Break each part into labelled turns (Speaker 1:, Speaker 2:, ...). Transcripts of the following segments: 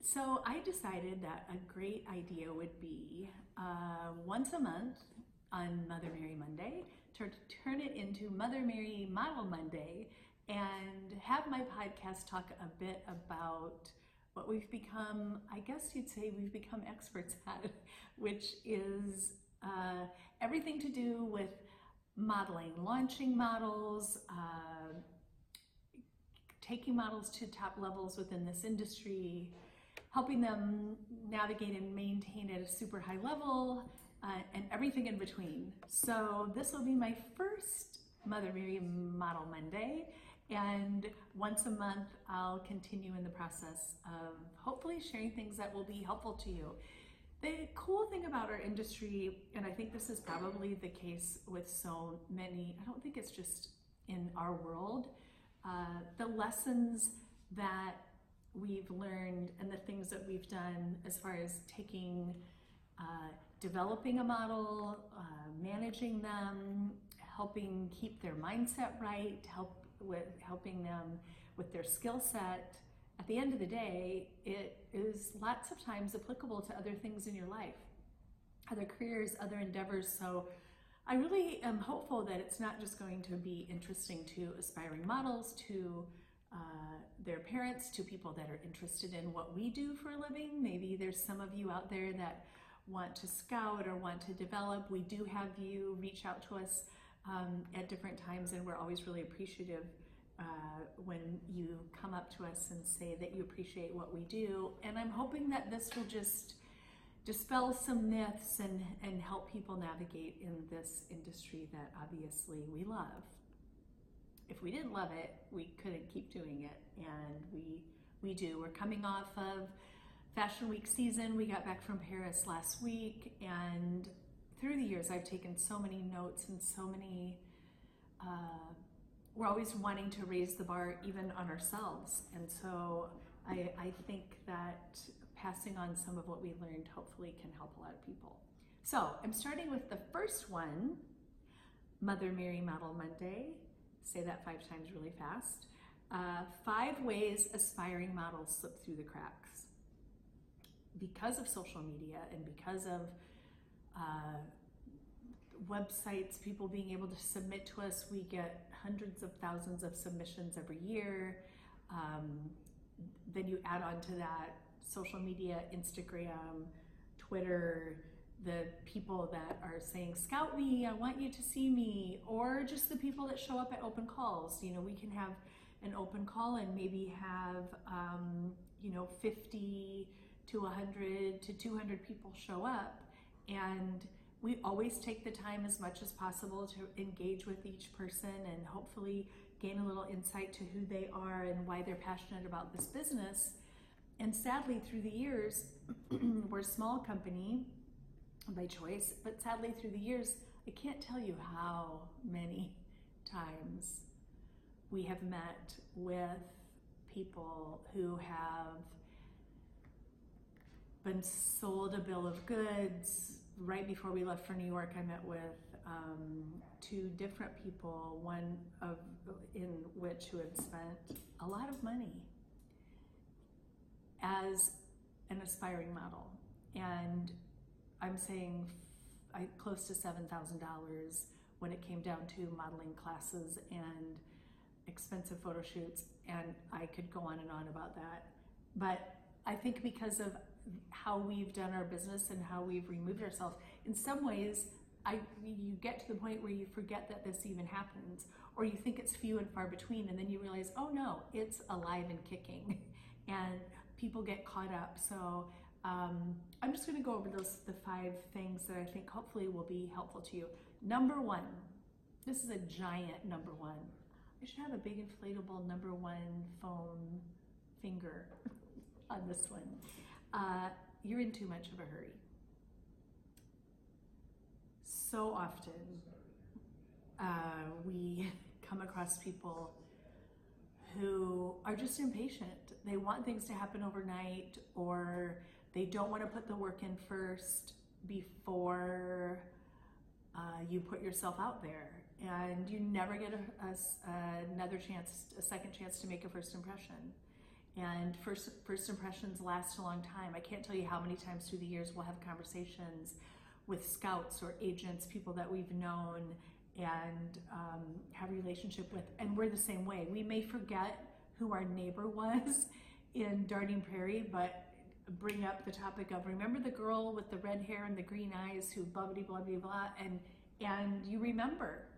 Speaker 1: So I decided that a great idea would be once a month on Mother Mary Monday to turn it into Mother Mary Model Monday and have my podcast talk a bit about what we've become, I guess you'd say we've become experts at, which is everything to do with modeling, launching models, taking models to top levels within this industry, helping them navigate and maintain at a super high level, and everything in between. So this will be my first Mother Mary Model Monday, and once a month I'll continue in the process of hopefully sharing things that will be helpful to you. The cool thing about our industry, and I think this is probably the case with so many, I don't think it's just in our world, the lessons that we've learned and the things that we've done as far as taking, developing a model, managing them, helping keep their mindset right, helping them with their skill set. At the end of the day, it is lots of times applicable to other things in your life, other careers, other endeavors. So I really am hopeful that it's not just going to be interesting to aspiring models, to their parents, to people that are interested in what we do for a living. Maybe there's some of you out there that want to scout or want to develop. We do have you reach out to us at different times, and we're always really appreciative when you come up to us and say that you appreciate what we do. And I'm hoping that this will just dispel some myths and help people navigate in this industry that obviously we love. If we didn't love it, we couldn't keep doing it, and we do. We're coming off of Fashion Week season. We got back from Paris last week, and through the years I've taken so many notes and so many, we're always wanting to raise the bar even on ourselves, and so I think that passing on some of what we learned hopefully can help a lot of people. So I'm starting with the first one, Mother Mary Model Monday. Say that 5 times really fast. 5 ways aspiring models slip through the cracks. Because of social media and because of websites, people being able to submit to us, we get hundreds of thousands of submissions every year. Then you add on to that social media, Instagram, Twitter, the people that are saying, scout me, I want you to see me, or just the people that show up at open calls. You know, we can have an open call and maybe have, 50 to 100 to 200 people show up, and we always take the time as much as possible to engage with each person and hopefully gain a little insight to who they are and why they're passionate about this business. And sadly, through the years, we're a small company by choice, but sadly through the years, I can't tell you how many times we have met with people who have been sold a bill of goods. Right before we left for New York, I met with 2 different people, one of in which who had spent a lot of money as an aspiring model, and I'm saying close to $7,000 when it came down to modeling classes and expensive photo shoots, and I could go on and on about that. But I think because of how we've done our business and how we've removed ourselves, in some ways, you get to the point where you forget that this even happens, or you think it's few and far between, and then you realize, oh no, it's alive and kicking, and people get caught up. So I'm just going to go over the 5 things that I think hopefully will be helpful to you. Number 1, this is a giant number 1. I should have a big inflatable number 1 foam finger on this one. You're in too much of a hurry. So often we come across people who are just impatient. They want things to happen overnight, or they don't want to put the work in first before you put yourself out there, and you never get another chance, a second chance to make a first impression. And first impressions last a long time. I can't tell you how many times through the years we'll have conversations with scouts or agents, people that we've known and have a relationship with, and we're the same way. We may forget who our neighbor was in Darting Prairie, but bring up the topic of, remember the girl with the red hair and the green eyes who blah blah blah blah blah, and you remember.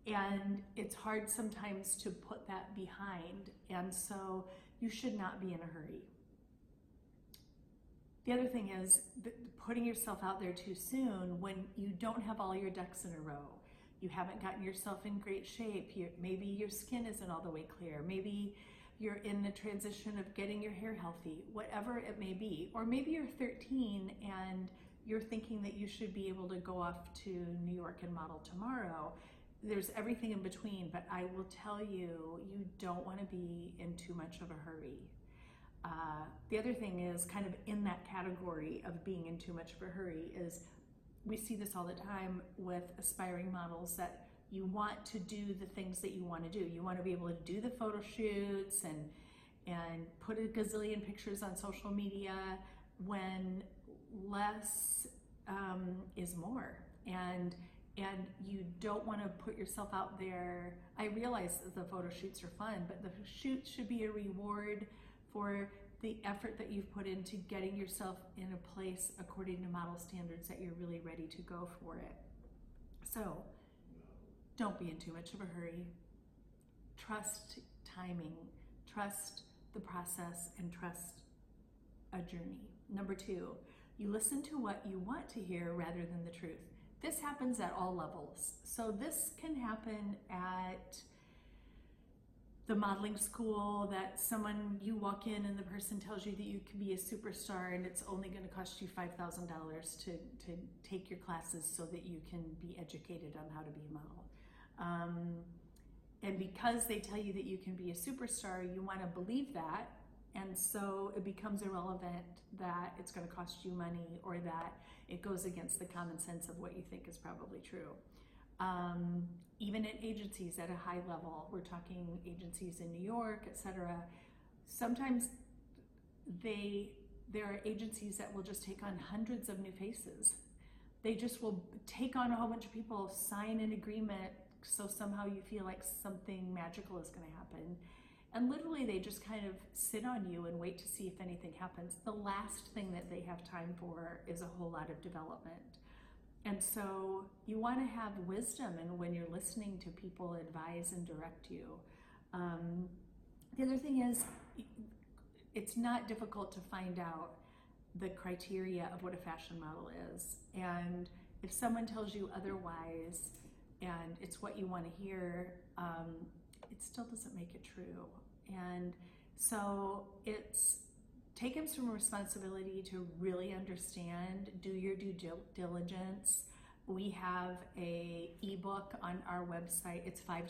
Speaker 1: And it's hard sometimes to put that behind, and so you should not be in a hurry. The other thing is putting yourself out there too soon when you don't have all your ducks in a row. You haven't gotten yourself in great shape. Maybe your skin isn't all the way clear. Maybe you're in the transition of getting your hair healthy, whatever it may be. Or maybe you're 13 and you're thinking that you should be able to go off to New York and model tomorrow. There's everything in between, but I will tell you, you don't want to be in too much of a hurry. The other thing is kind of in that category of being in too much of a hurry is we see this all the time with aspiring models that you want to do the things that you want to do. You want to be able to do the photo shoots and put a gazillion pictures on social media when less is more. And you don't want to put yourself out there. I realize that the photo shoots are fun, but the shoots should be a reward for the effort that you've put into getting yourself in a place according to model standards that you're really ready to go for it. So don't be in too much of a hurry. Trust timing, trust the process, and trust a journey. Number 2, you listen to what you want to hear rather than the truth. This happens at all levels. So this can happen at the modeling school, that you walk in and the person tells you that you can be a superstar and it's only going to cost you $5,000 to take your classes so that you can be educated on how to be a model. And because they tell you that you can be a superstar, you want to believe that, and so it becomes irrelevant that it's going to cost you money or that it goes against the common sense of what you think is probably true. Even in agencies at a high level, we're talking agencies in New York, etc. Sometimes there are agencies that will just take on hundreds of new faces. They just will take on a whole bunch of people, sign an agreement, so somehow you feel like something magical is going to happen. And literally they just kind of sit on you and wait to see if anything happens. The last thing that they have time for is a whole lot of development. And so you want to have wisdom, and when you're listening to people advise and direct you. The other thing is, it's not difficult to find out the criteria of what a fashion model is. And if someone tells you otherwise, and it's what you want to hear, it still doesn't make it true. And so it's taken some responsibility to really understand, do your due diligence. We have a ebook on our website. It's $5.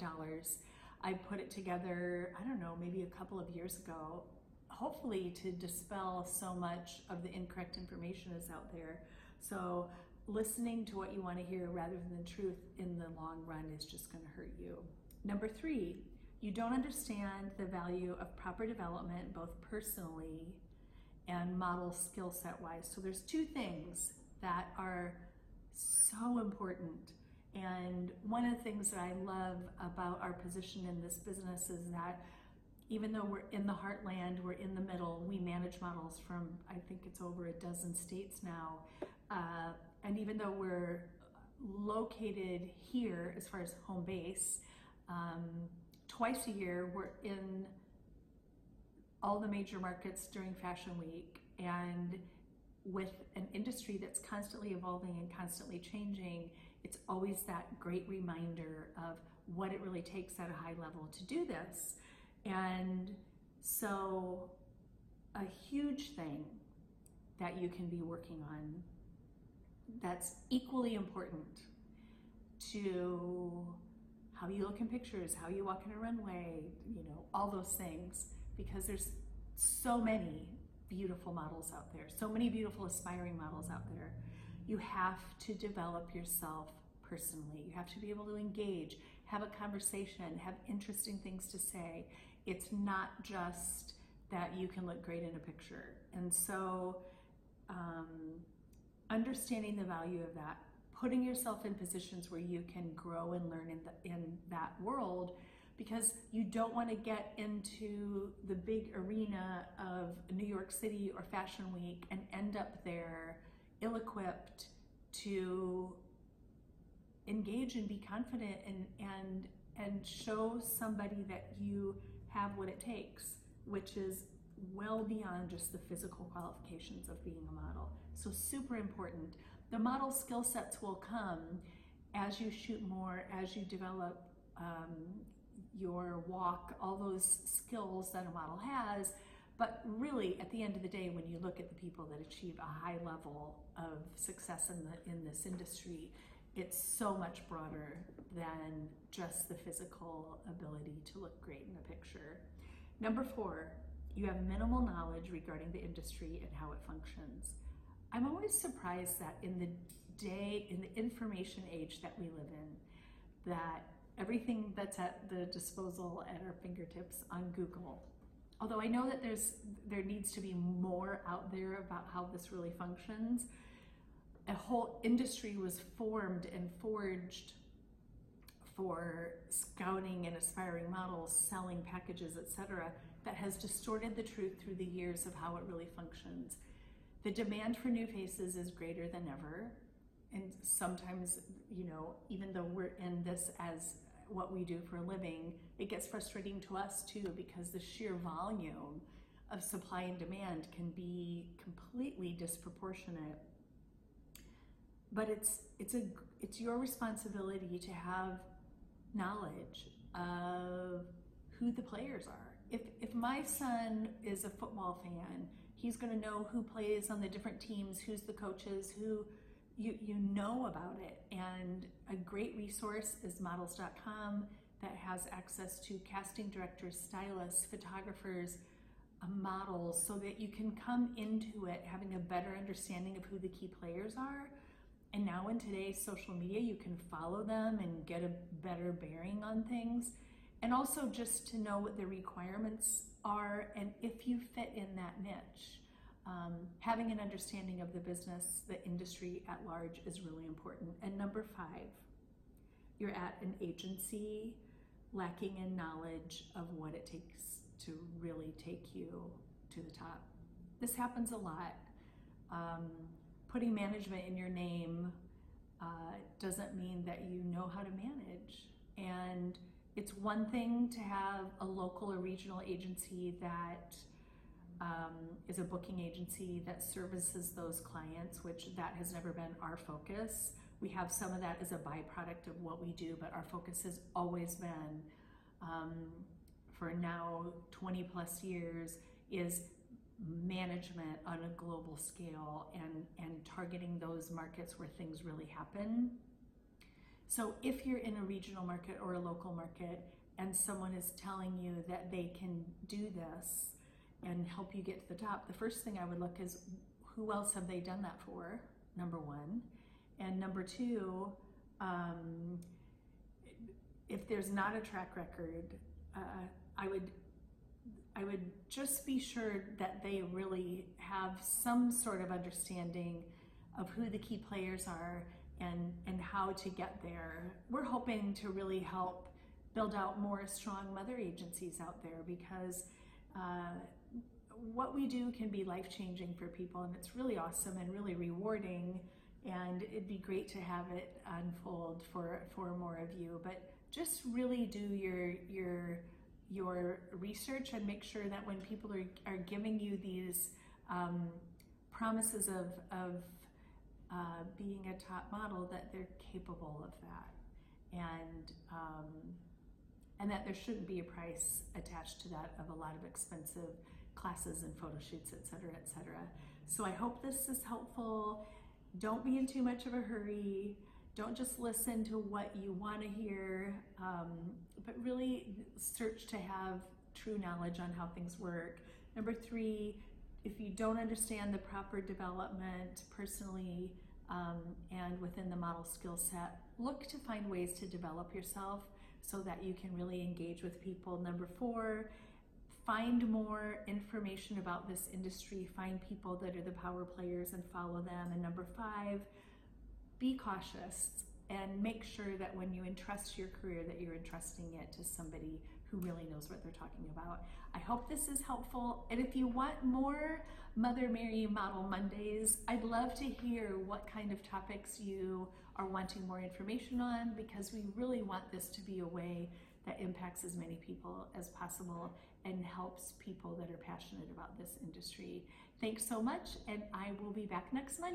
Speaker 1: I put it together, I don't know, maybe a couple of years ago, hopefully to dispel so much of the incorrect information that's out there. So listening to what you want to hear rather than the truth in the long run is just going to hurt you. Number 3, you don't understand the value of proper development, both personally and model skill set wise. So there's 2 things that are so important. And one of the things that I love about our position in this business is that even though we're in the heartland, we're in the middle, we manage models from, I think it's over a dozen states now. And even though we're located here as far as home base, twice a year we're in all the major markets during Fashion Week, and with an industry that's constantly evolving and constantly changing, it's always that great reminder of what it really takes at a high level to do this. And so a huge thing that you can be working on that's equally important to how you look in pictures, how you walk in a runway, all those things, because there's so many beautiful models out there, so many beautiful aspiring models out there. You have to develop yourself personally. You have to be able to engage, have a conversation, have interesting things to say. It's not just that you can look great in a picture. And so understanding the value of that, putting yourself in positions where you can grow and learn in that world, because you don't want to get into the big arena of New York City or Fashion Week and end up there ill-equipped to engage and be confident and show somebody that you have what it takes, which is well beyond just the physical qualifications of being a model. So super important. The model skill sets will come as you shoot more, as you develop your walk, all those skills that a model has. But really, at the end of the day, when you look at the people that achieve a high level of success in this industry, it's so much broader than just the physical ability to look great in a picture. Number 4, you have minimal knowledge regarding the industry and how it functions. I'm always surprised that in the information age that we live in, that everything that's at the disposal at our fingertips on Google. Although I know that there needs to be more out there about how this really functions. A whole industry was formed and forged for scouting and aspiring models, selling packages, etc., that has distorted the truth through the years of how it really functions. The demand for new faces is greater than ever. And sometimes, even though we're in this as what we do for a living, it gets frustrating to us too, because the sheer volume of supply and demand can be completely disproportionate. But it's your responsibility to have knowledge of who the players are. If my son is a football fan, he's going to know who plays on the different teams, who's the coaches, who you know about it. And a great resource is models.com that has access to casting directors, stylists, photographers, models, so that you can come into it having a better understanding of who the key players are. And now in today's social media, you can follow them and get a better bearing on things. And also just to know what the requirements are and if you fit in that niche. Having an understanding of the business, the industry at large is really important. And number 5, you're at an agency lacking in knowledge of what it takes to really take you to the top. This happens a lot. Putting management in your name doesn't mean that you know how to manage. And it's one thing to have a local or regional agency that is a booking agency that services those clients, which that has never been our focus. We have some of that as a byproduct of what we do, but our focus has always been, for now 20 plus years, is management on a global scale and targeting those markets where things really happen. So if you're in a regional market or a local market and someone is telling you that they can do this and help you get to the top, the first thing I would look is who else have they done that for, number 1. And number 2, if there's not a track record, I would just be sure that they really have some sort of understanding of who the key players are and how to get there. We're hoping to really help build out more strong mother agencies out there, because what we do can be life-changing for people, and it's really awesome and really rewarding, and it'd be great to have it unfold for more of you. But just really do your research and make sure that when people are giving you these promises of being a top model, that they're capable of that, and that there shouldn't be a price attached to that of a lot of expensive classes and photo shoots, etc., etc. So I hope this is helpful. Don't be in too much of a hurry. Don't just listen to what you want to hear, but really search to have true knowledge on how things work. Number 3, if you don't understand the proper development personally and within the model skill set, look to find ways to develop yourself so that you can really engage with people. Number 4, find more information about this industry, find people that are the power players and follow them. And number 5, be cautious and make sure that when you entrust your career that you're entrusting it to somebody who really knows what they're talking about. I hope this is helpful. And if you want more Mother Mary Model Mondays, I'd love to hear what kind of topics you are wanting more information on, because we really want this to be a way that impacts as many people as possible and helps people that are passionate about this industry. Thanks so much, and I will be back next Monday.